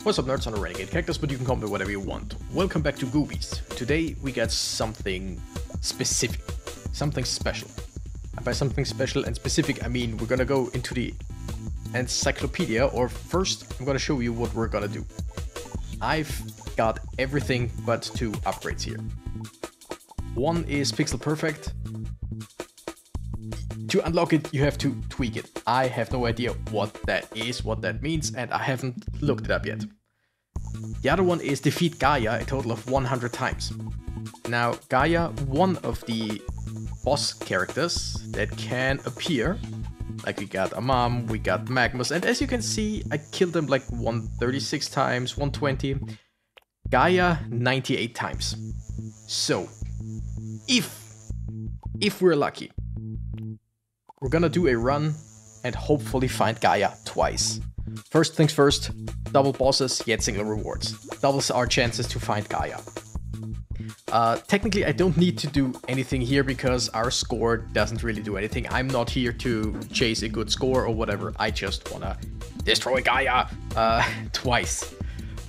What's up nerds, on a Renegade Cactus, but you can call me whatever you want. Welcome back to Goobies. Today we got something specific, something special. And by something special and specific I mean we're gonna go into the encyclopedia, or first I'm gonna show you what we're gonna do. I've got everything but two upgrades here. One is pixel perfect. To unlock it, you have to tweak it. I have no idea what that is, what that means, and I haven't looked it up yet. The other one is defeat GAIA a total of 100 times. Now, GAIA, one of the boss characters that can appear, like we got Amam, we got Magmus, and as you can see, I killed them like 136 times, 120. GAIA, 98 times. So, if we're lucky, we're gonna do a run and hopefully find GAIA twice. First things first, double bosses, yet single rewards. Doubles our chances to find GAIA. Technically I don't need to do anything here because our score doesn't really do anything. I'm not here to chase a good score or whatever. I just wanna destroy GAIA twice.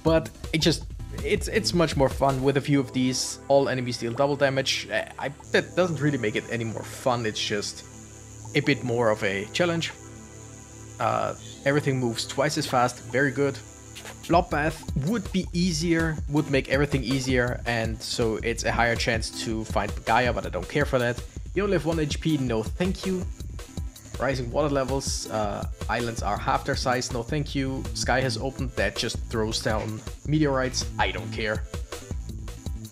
But it's much more fun with a few of these. All enemies deal double damage. That doesn't really make it any more fun, it's just a bit more of a challenge. Everything moves twice as fast, very good. Blobbath would be easier, would make everything easier, and so it's a higher chance to find GAIA, but I don't care for that. You only have 1 HP, no thank you. Rising water levels, islands are half their size, no thank you. Sky has opened, that just throws down meteorites, I don't care.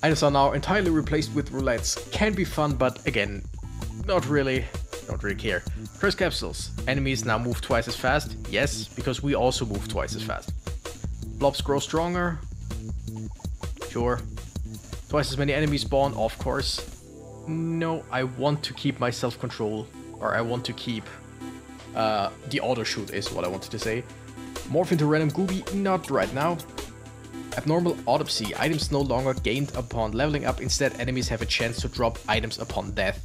Items are now entirely replaced with roulettes, can be fun, but again, not really. Don't really care. Curse capsules. Enemies now move twice as fast. Yes, because we also move twice as fast. Blobs grow stronger. Sure. Twice as many enemies spawn, of course. No, I want to keep my self-control. Or I want to keep... the auto-shoot is what I wanted to say. Morph into random Goobie, not right now. Abnormal autopsy. Items no longer gained upon leveling up. Instead, enemies have a chance to drop items upon death.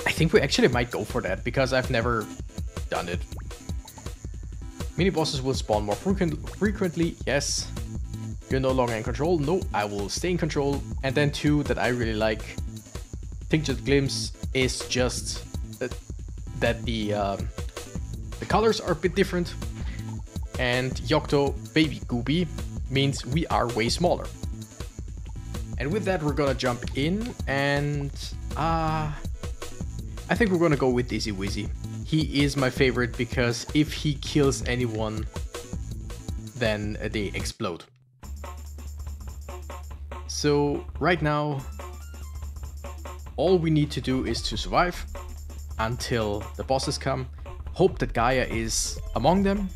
I think we actually might go for that, because I've never done it. Mini-bosses will spawn more frequently, yes. You're no longer in control, no, I will stay in control. And then two that I really like. Tinctured Glimpse is just that the colors are a bit different. And Yocto Baby Goobie means we are way smaller. And with that we're gonna jump in and... I think we're gonna go with Dizzy Wizzy. He is my favorite because if he kills anyone, then they explode. So right now, all we need to do is to survive until the bosses come. Hope that GAIA is among them.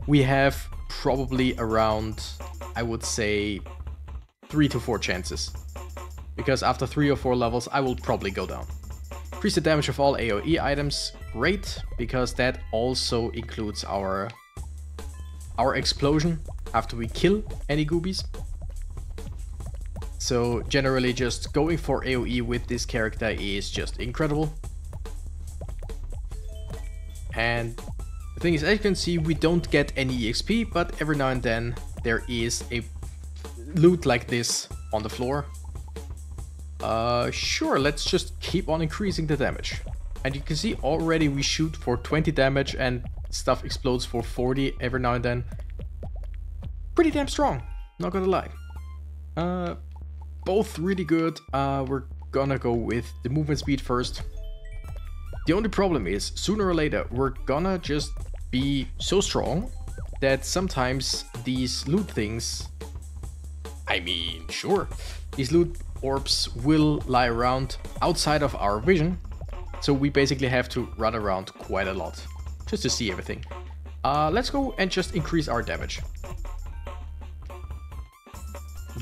We have probably around, I would say, 3 to 4 chances. Because after 3 or 4 levels, I will probably go down. Increase the damage of all AoE items, great, because that also includes our explosion after we kill any Goobies. So generally just going for AoE with this character is just incredible. And the thing is, as you can see, we don't get any EXP, but every now and then there is a loot like this on the floor. Sure, let's just keep on increasing the damage. And you can see already we shoot for 20 damage and stuff explodes for 40 every now and then. Pretty damn strong, not gonna lie. Both really good. We're gonna go with the movement speed first. The only problem is, sooner or later, we're gonna just be so strong that sometimes these loot things... I mean, sure, these loot orbs will lie around outside of our vision, so we basically have to run around quite a lot just to see everything. Let's go and just increase our damage.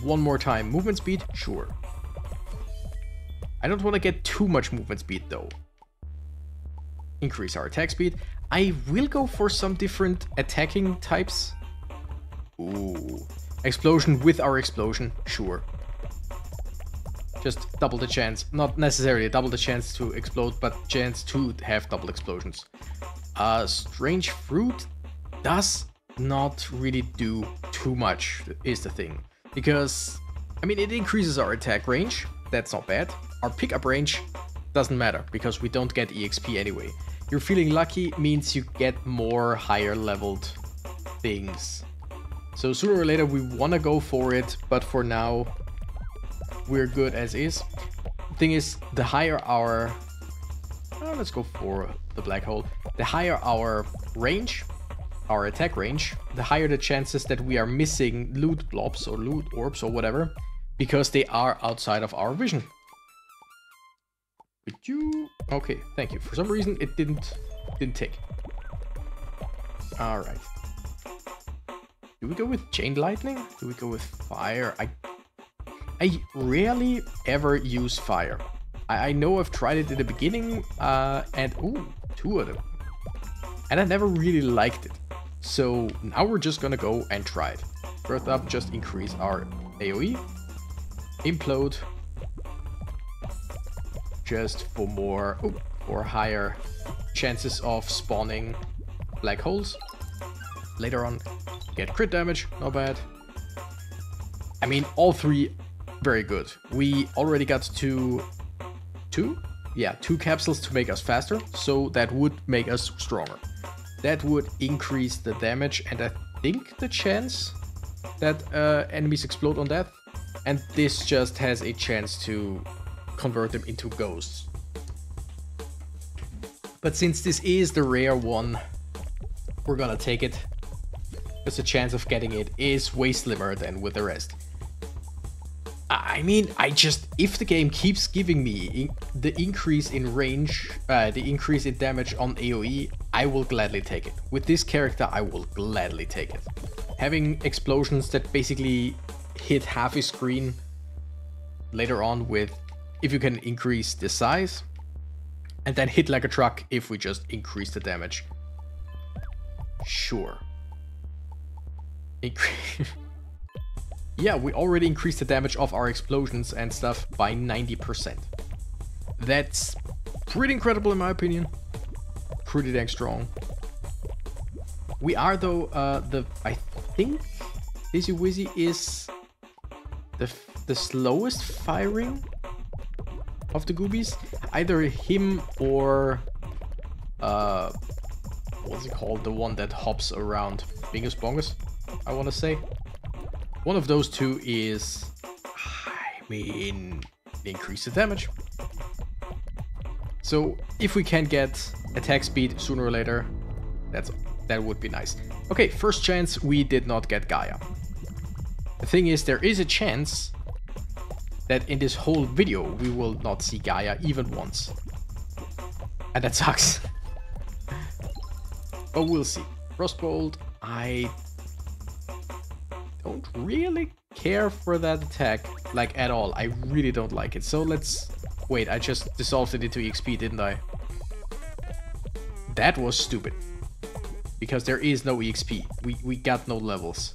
One more time, movement speed, sure. I don't want to get too much movement speed though. Increase our attack speed. I will go for some different attacking types. Ooh, explosion with our explosion, sure. Just double the chance, not necessarily double the chance to explode, but chance to have double explosions. Strange fruit does not really do too much, is the thing. Because, I mean, it increases our attack range, that's not bad. Our pickup range doesn't matter, because we don't get EXP anyway. You're feeling lucky means you get more higher leveled things. So sooner or later we want to go for it, but for now we're good as is. Thing is, the higher our... let's go for the black hole. The higher our range, our attack range, the higher the chances that we are missing loot blobs or loot orbs or whatever, because they are outside of our vision. Okay, thank you. For some reason it didn't take. Alright. Do we go with chain lightning? Do we go with fire? I rarely ever use fire. I know I've tried it in the beginning, and ooh, 2 of them. And I never really liked it. So now we're just gonna go and try it. First up, just increase our AoE. Implode. Just for more, or higher chances of spawning black holes. Later on, get crit damage, not bad. I mean, all 3 very good. We already got two capsules to make us faster, so that would make us stronger. That would increase the damage and I think the chance that enemies explode on death. And this just has a chance to convert them into ghosts. But since this is the rare one, we're gonna take it, because the chance of getting it is way slimmer than with the rest. I mean, if the game keeps giving me the increase in range, the increase in damage on AoE, I will gladly take it. With this character, I will gladly take it. Having explosions that basically hit half a screen later on with, if you can increase the size, and then hit like a truck if we just increase the damage. Sure. Yeah, we already increased the damage of our explosions and stuff by 90%. That's pretty incredible in my opinion. Pretty dang strong. We are though, I think Dizzy Wizzy is the slowest firing of the Goobies. Either him or what's it called? The one that hops around. Bingus Bongus, I want to say. One of those 2 is, I mean, increase the damage. So if we can get attack speed sooner or later, that would be nice. Okay, first chance we did not get Gaia. The thing is, there is a chance that in this whole video we will not see Gaia even once. And that sucks. But we'll see. Frostbolt, I don't really care for that attack, like at all. I really don't like it. So let's... Wait, I just dissolved it into EXP, didn't I? That was stupid. Because there is no EXP. We got no levels.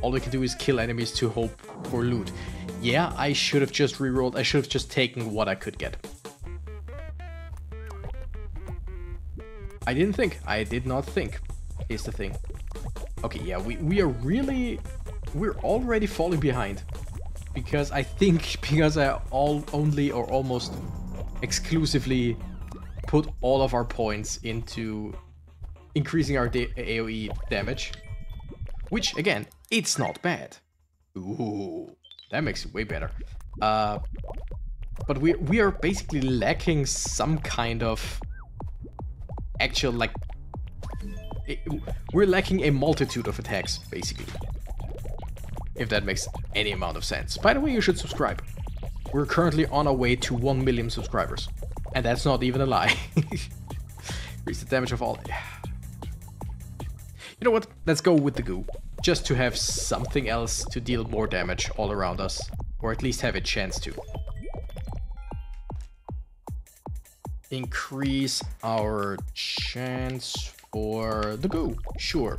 All we can do is kill enemies to hope for loot. Yeah, I should have just rerolled. I should have just taken what I could get. I didn't think. I did not think, is the thing. Okay, yeah, we are really... We're already falling behind. Because I think, because I only or almost exclusively put all of our points into increasing our AoE damage. Which, again, it's not bad. Ooh, that makes it way better. But we are basically lacking some kind of actual, like... We're lacking a multitude of attacks, basically. If that makes any amount of sense. By the way, you should subscribe. We're currently on our way to 1 million subscribers. And that's not even a lie. Increase the damage of all... You know what? Let's go with the goo. Just to have something else to deal more damage all around us. Or at least have a chance to. Increase our chance for the goo. Sure.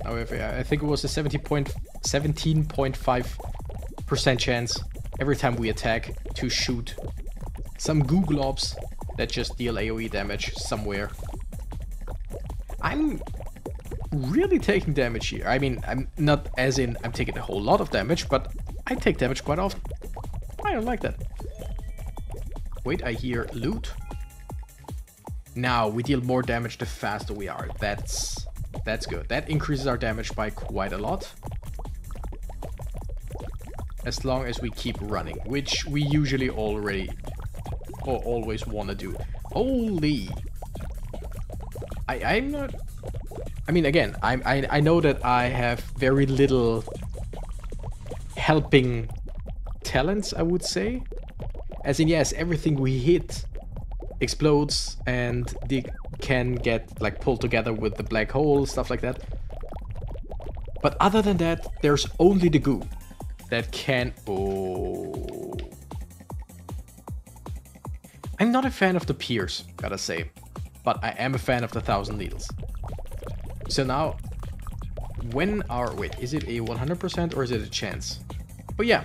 However, I think it was a 17.5% chance every time we attack to shoot some goo globs that just deal AoE damage somewhere. I'm really taking damage here. I mean, I'm not as in I'm taking a whole lot of damage, but I take damage quite often. I don't like that. Wait, I hear loot. Now we deal more damage the faster we are. That's good. That increases our damage by quite a lot. As long as we keep running, which we usually already or always want to do. Holy! I'm not. I mean, again, I know that I have very little helping talents, I would say. As in, yes, everything we hit explodes and they can get like pulled together with the black hole, stuff like that. But other than that, there's only the goo that can... Oh. I'm not a fan of the piers, gotta say. But I am a fan of the 1,000 needles. So now, when our... Wait, is it a 100% or is it a chance? Oh yeah,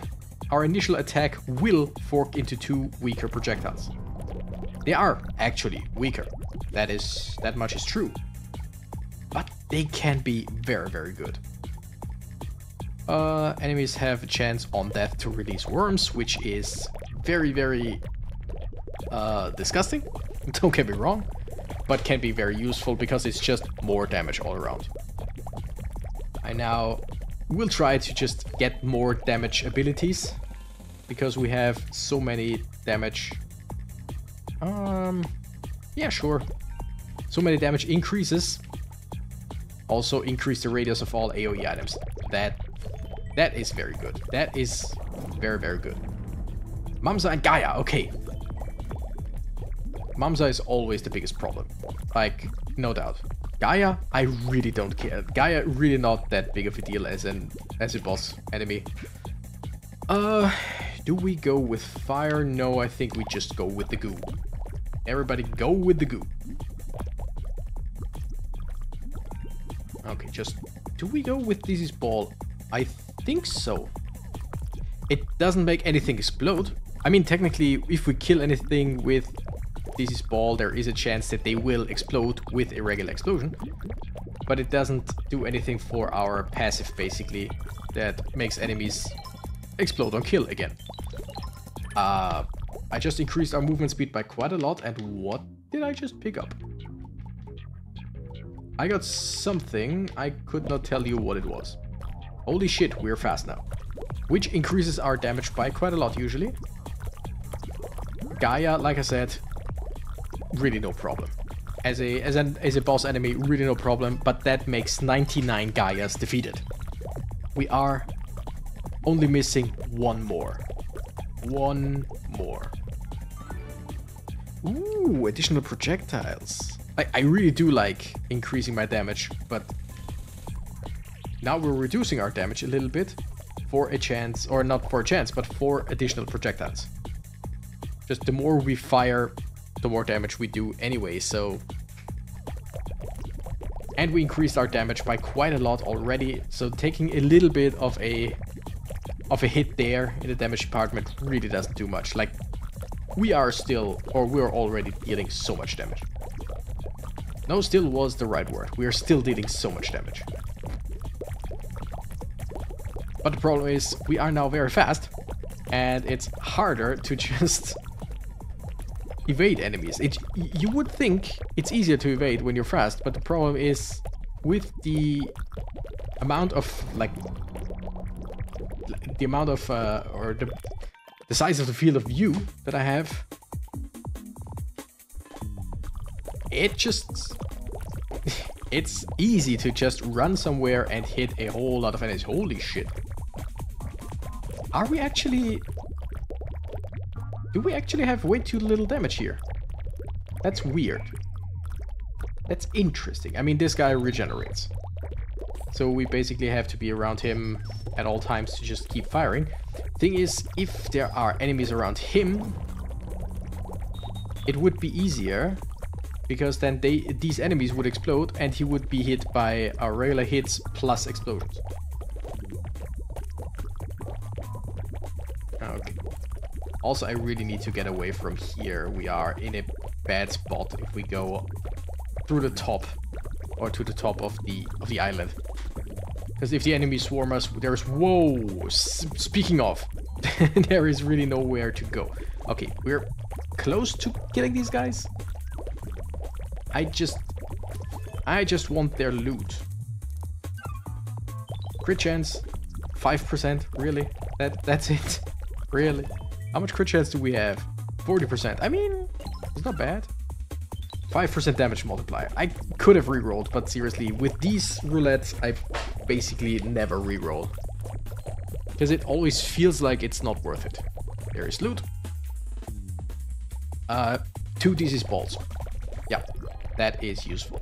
our initial attack will fork into 2 weaker projectiles. They are actually weaker. That much is true. But they can be very, very good. Enemies have a chance on death to release worms, which is very, very disgusting. Don't get me wrong. But can be very useful because it's just more damage all around. I now will try to just get more damage abilities because we have so many damage. Yeah, sure. So many damage increases. Also increase the radius of all AoE items. That is very good. That is very, very good. Mamsa and Gaia, okay. Mamsa is always the biggest problem. Like, no doubt. Gaia, I really don't care. Gaia really not that big of a deal as a boss enemy. Do we go with fire? No, I think we just go with the goo. Everybody go with the goo. Okay, just... Do we go with Dizzy's ball? I think so. It doesn't make anything explode. I mean, technically, if we kill anything with Dizzy's ball, there is a chance that they will explode with a regular explosion. But it doesn't do anything for our passive, basically, that makes enemies explode on kill again. I just increased our movement speed by quite a lot, and what did I just pick up? I got something, I could not tell you what it was. Holy shit, we're fast now. Which increases our damage by quite a lot usually. Gaia, like I said, really no problem. As a boss enemy, really no problem, but that makes 99 Gaias defeated. We are only missing one more. One more. Ooh, additional projectiles. I really do like increasing my damage, but now we're reducing our damage a little bit for a chance, or not for a chance, but for additional projectiles. Just the more we fire, the more damage we do anyway, so... And we increased our damage by quite a lot already, so taking a little bit of a hit there in the damage department really doesn't do much. Like, we are still, or we're already dealing so much damage. No, still was the right word. We are still dealing so much damage. But the problem is, we are now very fast, and it's harder to just evade enemies. You would think it's easier to evade when you're fast, but the problem is, with the amount of, like, the amount of, or the size of the field of view that I have, it just... It's easy to just run somewhere and hit a whole lot of enemies. Holy shit. Are we actually... Do we actually have way too little damage here? That's weird. That's interesting. I mean, this guy regenerates. So we basically have to be around him at all times to just keep firing. Thing is, if there are enemies around him, it would be easier, because then these enemies would explode and he would be hit by our regular hits plus explosions. Okay. Also, I really need to get away from here. We are in a bad spot if we go through the top or to the top of the island. Because if the enemies swarm us, there's... Whoa! Speaking of, there is really nowhere to go. Okay, we're close to killing these guys. I just want their loot. Crit chance, 5%, really? That's it? Really? How much crit chance do we have? 40%. I mean, it's not bad. 5% damage multiplier. I could have rerolled, but seriously, with these roulettes, I basically never reroll. Because it always feels like it's not worth it. There is loot. 2 disease balls. Yeah, that is useful.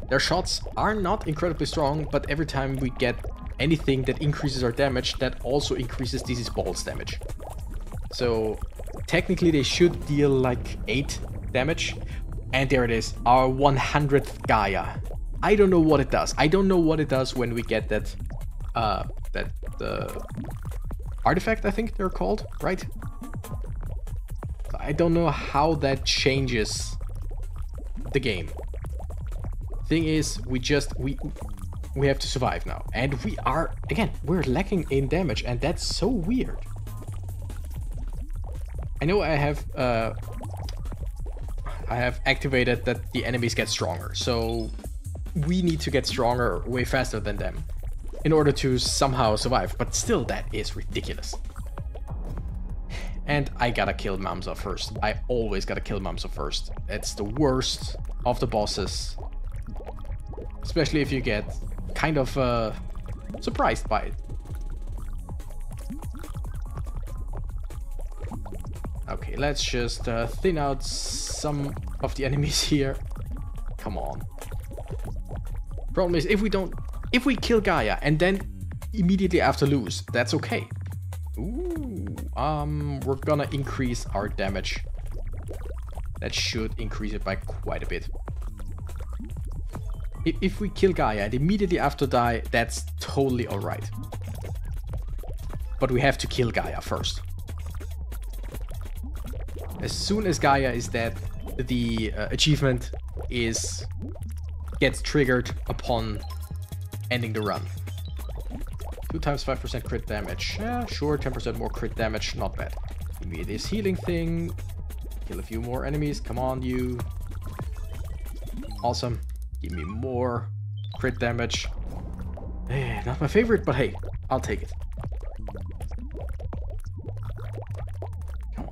Their shots are not incredibly strong, but every time we get anything that increases our damage, that also increases disease balls damage. So technically they should deal like 8 damage. And there it is, our 100th GAIA. I don't know what it does. I don't know what it does when we get that artifact, I think they're called, right? I don't know how that changes the game. Thing is, we have to survive now. And we are, again, we're lacking in damage, and that's so weird. I know I have activated that the enemies get stronger, so we need to get stronger way faster than them in order to somehow survive, but still that is ridiculous. And I gotta kill Mamsa first. I always gotta kill Mamsa first. It's the worst of the bosses, especially if you get kind of surprised by it. Okay, let's just thin out some of the enemies here. Come on. Problem is, if we kill GAIA and then immediately after lose, that's okay. Ooh, we're gonna increase our damage. That should increase it by quite a bit. If we kill GAIA and immediately after die, that's totally alright. But we have to kill GAIA first. As soon as GAIA is dead, the achievement gets triggered upon ending the run. 2 times 5% crit damage. Yeah, sure, 10% more crit damage, not bad. Give me this healing thing. Kill a few more enemies. Come on, you. Awesome. Give me more crit damage. Not my favorite, but hey, I'll take it.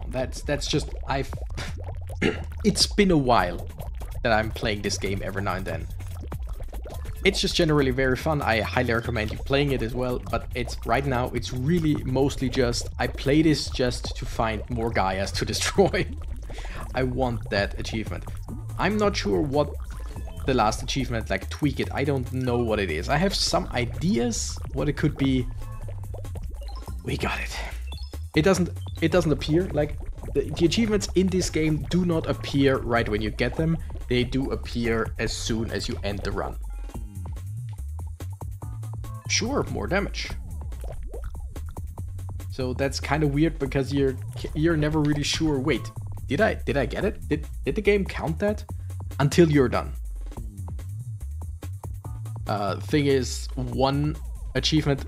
That's just, it's been a while that I'm playing this game every now and then. It's just generally very fun. I highly recommend you playing it as well, but right now it's really mostly just, I play this just to find more GAIAs to destroy. I want that achievement. I'm not sure what the last achievement, like tweak it, I don't know what it is. I have some ideas what it could be. We got it. It doesn't appear, like, the achievements in this game do not appear right when you get them. They do appear as soon as you end the run. Sure, more damage. So that's kind of weird because you're never really sure. Wait, did I get it? Did the game count that? Until you're done. Thing is, one achievement,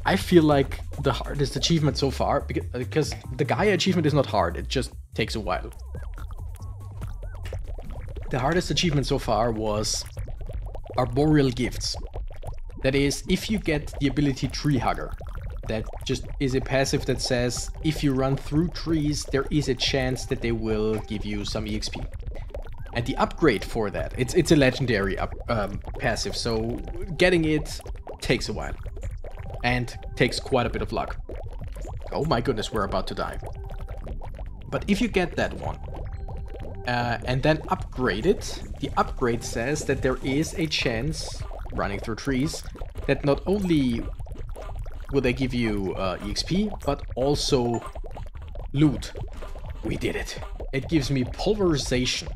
I feel like the hardest achievement so far, because the GAIA achievement is not hard, it just takes a while. The hardest achievement so far was Arboreal Gifts. That is, if you get the ability Tree Hugger, that just is a passive that says if you run through trees, there is a chance that they will give you some EXP. And the upgrade for that, it's a legendary passive, so getting it takes a while. And takes quite a bit of luck. Oh my goodness, we're about to die. But if you get that one, and then upgrade it, the upgrade says that there is a chance, running through trees, that not only will they give you EXP, but also loot. We did it. It gives me pulverization.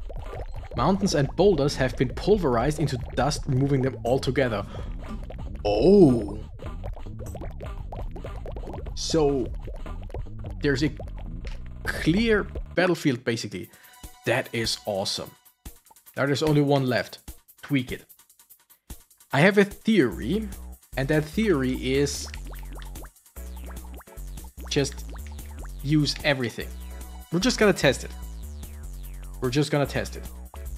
Mountains and boulders have been pulverized into dust, removing them altogether. Oh! So, there's a clear battlefield, basically. That is awesome. Now there's only one left. Tweak it. I have a theory, and that theory is just use everything. We're just gonna test it. We're just gonna test it.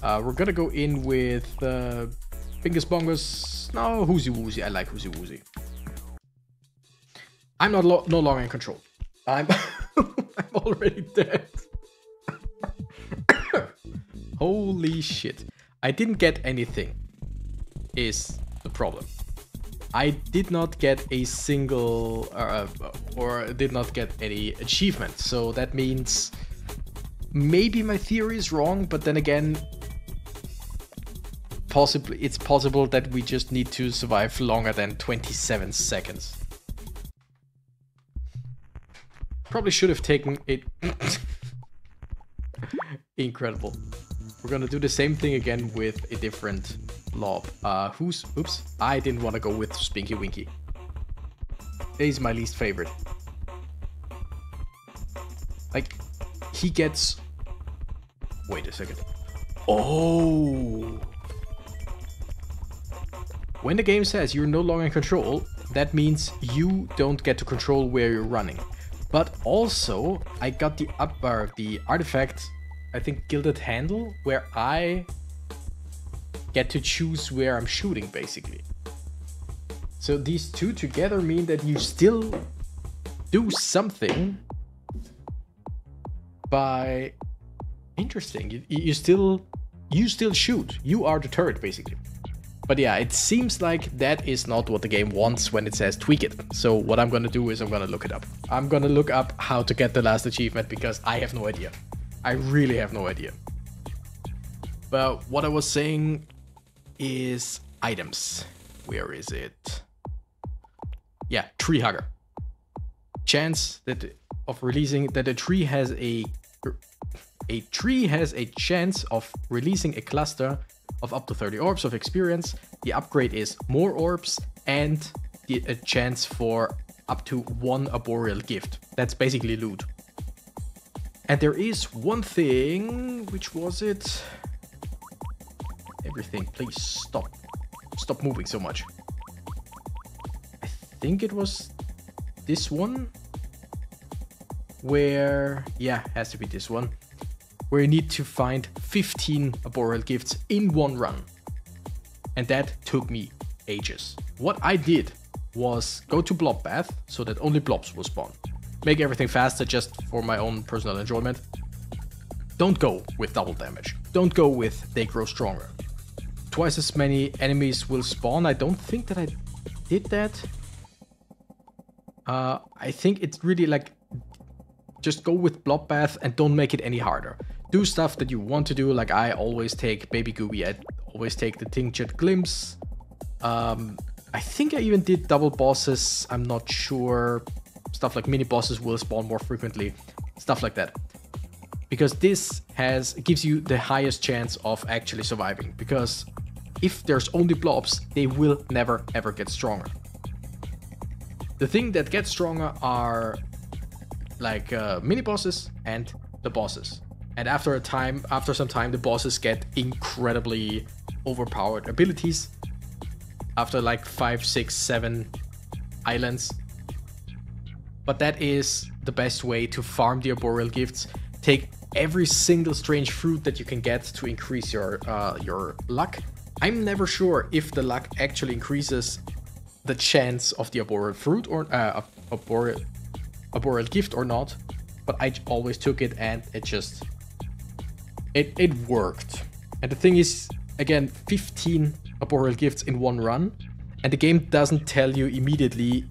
We're gonna go in with Bingus Bongus. No, Woozy Woozy. I like Woozy Woozy. I'm not no longer in control. I'm I'm already dead. Holy shit. I didn't get anything is the problem. I did not get a single or did not get any achievement. So that means maybe my theory is wrong, but then again, possibly it's possible that we just need to survive longer than 27 seconds. Probably should have taken it. Incredible. We're gonna do the same thing again with a different blob. Oops. I didn't want to go with Spinky Winky. He's my least favorite. Like, he gets... Wait a second. Oh! When the game says you're no longer in control, that means you don't get to control where you're running. But also, I got the artifact, I think Gilded Handle, where I get to choose where I'm shooting, basically. So these two together mean that you still do something by... Interesting, you still shoot. You are the turret, basically. But yeah, it seems like that is not what the game wants when it says tweak it. So what I'm gonna do is I'm gonna look it up. I'm gonna look up how to get the last achievement because I have no idea. I really have no idea. But what I was saying is items. Where is it? Yeah, tree hugger. Chance that of releasing that a tree has a chance of releasing a cluster of up to 30 orbs of experience. The upgrade is more orbs and a chance for up to 1 arboreal gift. That's basically loot. And there is one thing, which was it? Everything, please stop. Stop moving so much. I think it was this one. Where, yeah, has to be this one. Where you need to find 15 arboreal gifts in one run. And that took me ages. What I did was go to blobbath so that only blobs will spawn. Make everything faster just for my own personal enjoyment. Don't go with double damage. Don't go with they grow stronger. Twice as many enemies will spawn. I don't think that I did that. I think it's really like, just go with blobbath and don't make it any harder. Do stuff that you want to do, like I always take Baby Goobie, I always take the Tinctured Glimpse. I think I even did double bosses, I'm not sure. Stuff like mini bosses will spawn more frequently, stuff like that. Because this gives you the highest chance of actually surviving. Because if there's only blobs, they will never ever get stronger. The thing that gets stronger are like mini bosses and the bosses. And after some time, the bosses get incredibly overpowered abilities. After like 5, 6, 7 islands. But that is the best way to farm the arboreal gifts. Take every single strange fruit that you can get to increase your luck. I'm never sure if the luck actually increases the chance of the arboreal fruit or arboreal gift or not. But I always took it and it worked. And the thing is, again, 15 arboreal gifts in one run, and the game doesn't tell you immediately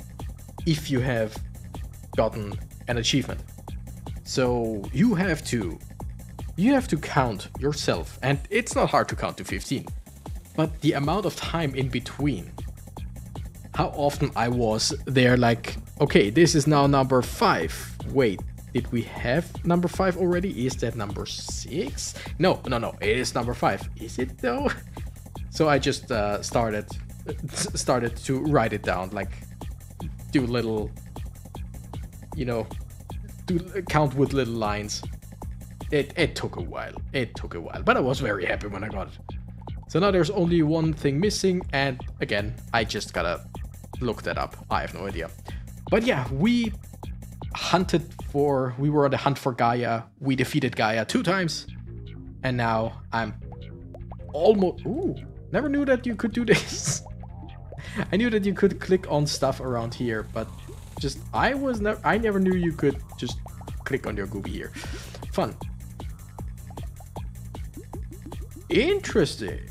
if you have gotten an achievement. So you have to count yourself, and it's not hard to count to 15, but the amount of time in between, how often I was there like, okay, this is now number 5. Wait, did we have number 5 already? Is that number 6? No, it is number 5. Is it though? So I just started to write it down, like do little, count with little lines. It took a while. But I was very happy when I got it. So now there's only one thing missing, and again, I just gotta look that up. I have no idea. But yeah, we were on the hunt for Gaia. We defeated Gaia 2 times, and now I'm almost... Ooh, never knew that you could do this. I knew that you could click on stuff around here, but just I never knew you could just click on your Goobie here. Fun. Interesting.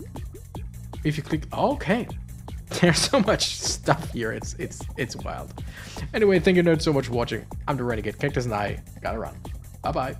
If you click, okay, there's so much stuff here. It's wild. Anyway, thank you nerds so much for watching. I'm the Renegade Cactus, and I gotta run. Bye bye.